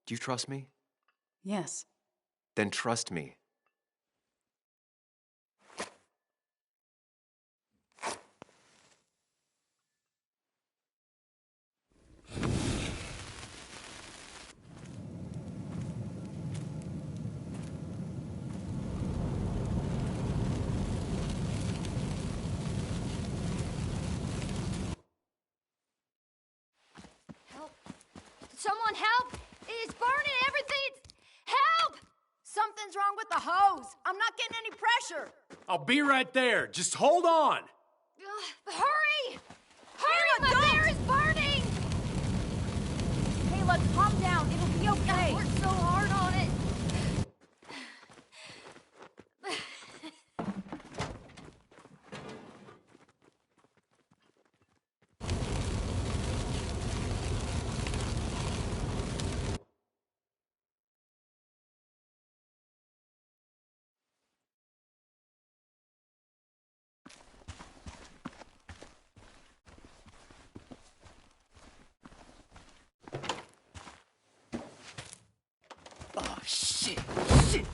Do you trust me? Yes. Then trust me. Someone help! It's burning everything! Help! Something's wrong with the hose. I'm not getting any pressure. I'll be right there. Just hold on. Hurry! Hurry! My bear is burning! Kayla, calm down. It'll be okay. I worked so hard on it. Oh, shit! Shit!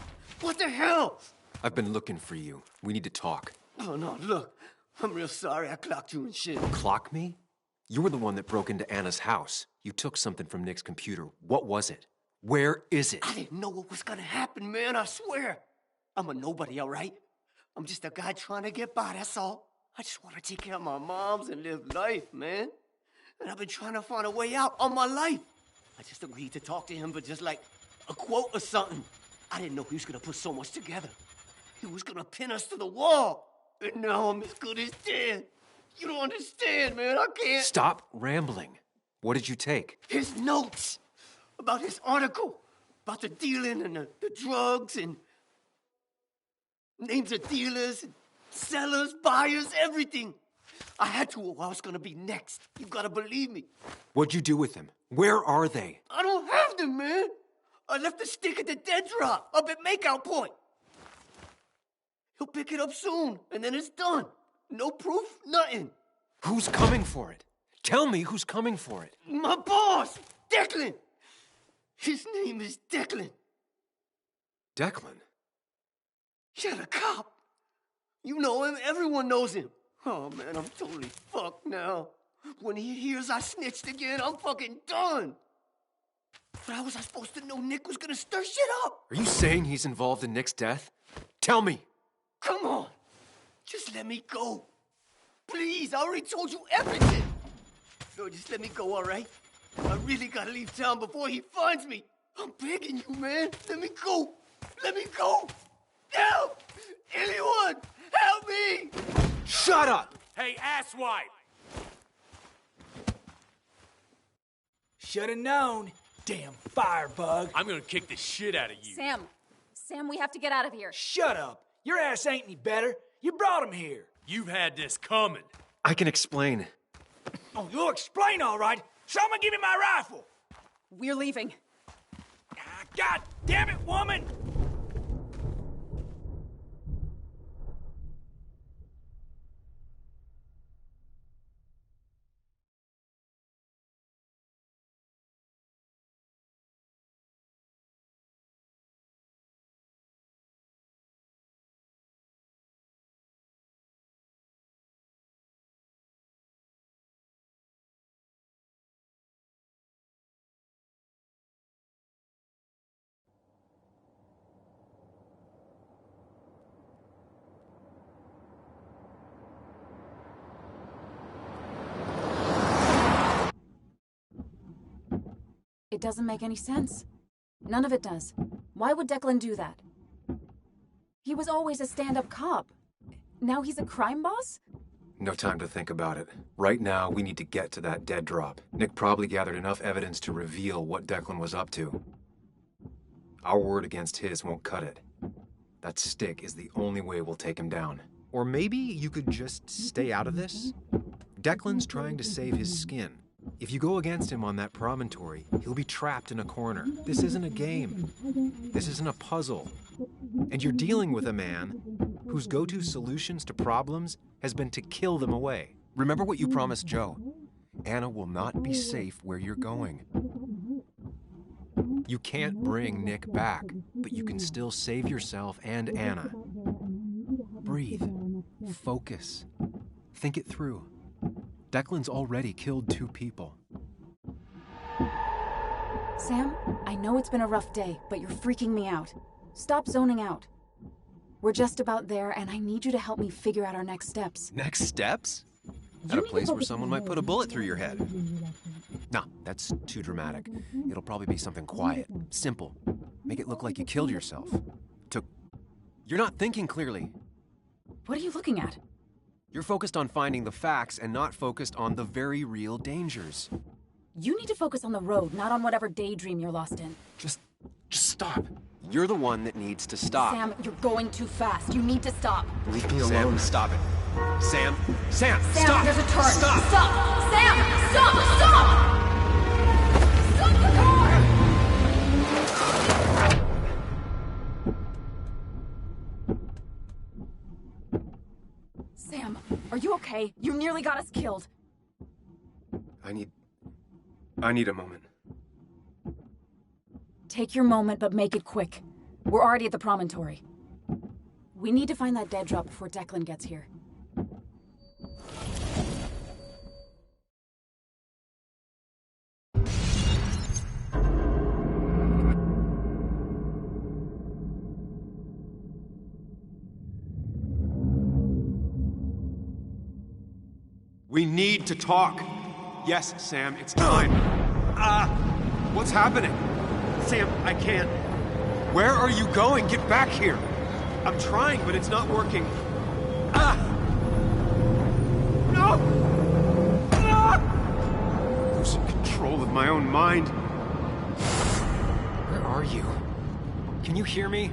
What the hell? I've been looking for you. We need to talk. Oh, no, look. I'm real sorry I clocked you and shit. Clock me? You were the one that broke into Anna's house. You took something from Nick's computer. What was it? Where is it? I didn't know what was gonna happen, man, I swear. I'm a nobody, all right? I'm just a guy trying to get by, that's all. I just want to take care of my moms and live life, man. And I've been trying to find a way out all my life. I just agreed to talk to him for just like a quote or something. I didn't know he was gonna put so much together. He was gonna pin us to the wall. And now I'm as good as dead. You don't understand, man. I can't. Stop rambling. What did you take? His notes about his article, about the dealing and the drugs and names of dealers, and sellers, buyers, everything. I had to or I was gonna be next. You gotta believe me. What'd you do with them? Where are they? I don't have them, man. I left the stick at the dead drop up at Makeout Point. He'll pick it up soon, and then it's done. No proof, nothing. Who's coming for it? Tell me who's coming for it. My boss, Declan. His name is Declan. Declan? Yeah, the cop. You know him, everyone knows him. Oh, man, I'm totally fucked now. When he hears I snitched again, I'm fucking done. But how was I supposed to know Nick was gonna stir shit up? Are you saying he's involved in Nick's death? Tell me. Come on. Just let me go. Please, I already told you everything. No, just let me go, all right? I really gotta leave town before he finds me. I'm begging you, man. Let me go. Let me go. Help! Anyone! Help me! Shut up! Hey, asswipe! Should've known. Damn firebug. I'm gonna kick the shit out of you. Sam, we have to get out of here. Shut up. Your ass ain't any better. You brought him here. You've had this coming. I can explain. Oh, you'll explain all right. Someone give me my rifle. We're leaving. God damn it, woman! It doesn't make any sense. None of it does. Why would Declan do that? He was always a stand-up cop. Now he's a crime boss? No time to think about it. Right now, we need to get to that dead drop. Nick probably gathered enough evidence to reveal what Declan was up to. Our word against his won't cut it. That stick is the only way we'll take him down. Or maybe you could just stay out of this? Declan's trying to save his skin. If you go against him on that promontory, he'll be trapped in a corner. This isn't a game. This isn't a puzzle. And you're dealing with a man whose go-to solutions to problems has been to kill them away. Remember what you promised Joe. Anna will not be safe where you're going. You can't bring Nick back, but you can still save yourself and Anna. Breathe. Focus. Think it through. Declan's already killed 2 people. Sam, I know it's been a rough day, but you're freaking me out. Stop zoning out. We're just about there, and I need you to help me figure out our next steps. Next steps? At a place where someone might put a bullet through your head. Nah, that's too dramatic. It'll probably be something quiet, simple. Make it look like you killed yourself. You're not thinking clearly. What are you looking at? You're focused on finding the facts and not focused on the very real dangers. You need to focus on the road, not on whatever daydream you're lost in. Just stop. You're the one that needs to stop. Sam, you're going too fast. You need to stop. Leave me alone. Sam, stop it. Sam, Sam, stop. there's a turn. Stop. Stop. Sam, stop. Stop. Stop the car. Sam, are you okay? You nearly got us killed. I need a moment. Take your moment, but make it quick. We're already at the promontory. We need to find that dead drop before Declan gets here. We need to talk. Yes, Sam, it's time. What's happening? Sam, I can't. Where are you going? Get back here. I'm trying, but it's not working. No! Losing control of my own mind. Where are you? Can you hear me?